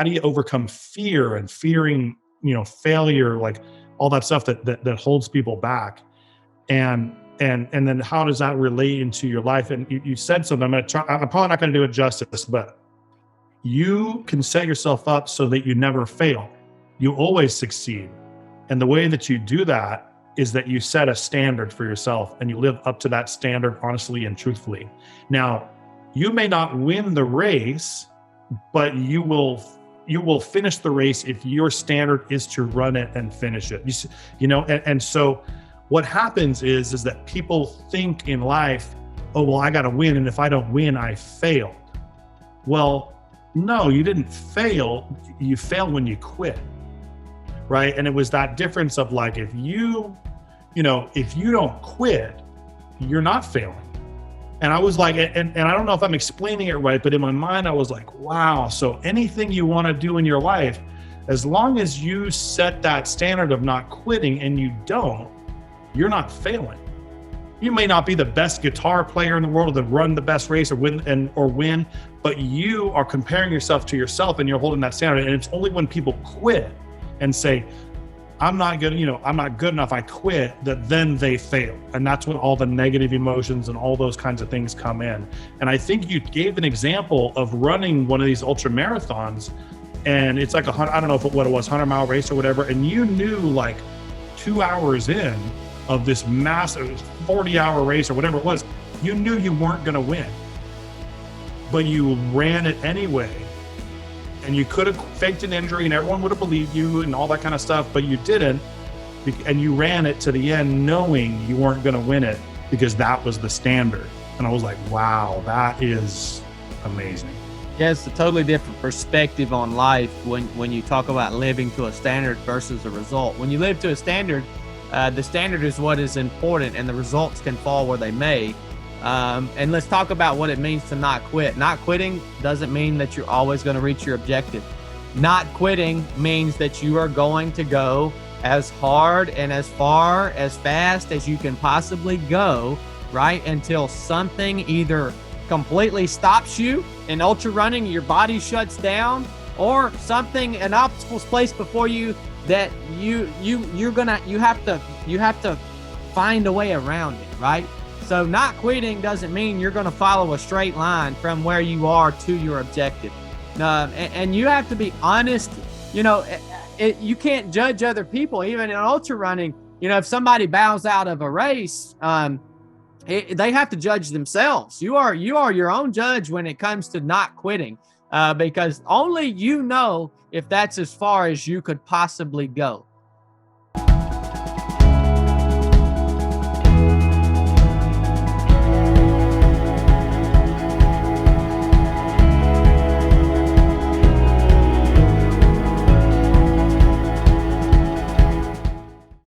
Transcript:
how do you overcome fear and fearing, failure, like all that stuff that holds people back. And then how does that relate into your life? And you said something, I'm probably not going to do it justice, but you can set yourself up so that you never fail. You always succeed. And the way that you do that is that you set a standard for yourself and you live up to that standard honestly and truthfully. Now, you may not win the race, but you will finish the race if your standard is to run it and finish it. And so what happens is that people think in life, oh, well, I got to win. And if I don't win, I failed. Well, no, you didn't fail. You failed when you quit. Right. And it was that difference of like, if you don't quit, you're not failing. And I was like, and I don't know if I'm explaining it right, but in my mind, I was like, wow. So anything you want to do in your life, as long as you set that standard of not quitting and you don't, you're not failing. You may not be the best guitar player in the world or run the best race or win, but you are comparing yourself to yourself and you're holding that standard. And it's only when people quit and say, I'm not good enough, I quit, that then they fail. And that's when all the negative emotions and all those kinds of things come in. And I think you gave an example of running one of these ultra marathons, and it's like I don't know what it was, 100-mile race or whatever. And you knew like 2 hours in of this massive 40-hour race or whatever it was, you knew you weren't going to win, but you ran it anyway. And you could have faked an injury and everyone would have believed you and all that kind of stuff, but you didn't. And you ran it to the end knowing you weren't going to win it because that was the standard. And I was like, wow, that is amazing. Yeah, it's a totally different perspective on life when you talk about living to a standard versus a result. When you live to a standard, the standard is what is important and the results can fall where they may. And let's talk about what it means to not quit. Not quitting doesn't mean that you're always going to reach your objective. Not quitting means that you are going to go as hard and as far, as fast as you can possibly go, right? Until something either completely stops you in ultra running, your body shuts down, or an obstacle's placed before you that you have to find a way around it, right? So not quitting doesn't mean you're going to follow a straight line from where you are to your objective. And you have to be honest. You can't judge other people, even in ultra running. If somebody bows out of a race, they have to judge themselves. You are your own judge when it comes to not quitting, because only you know if that's as far as you could possibly go.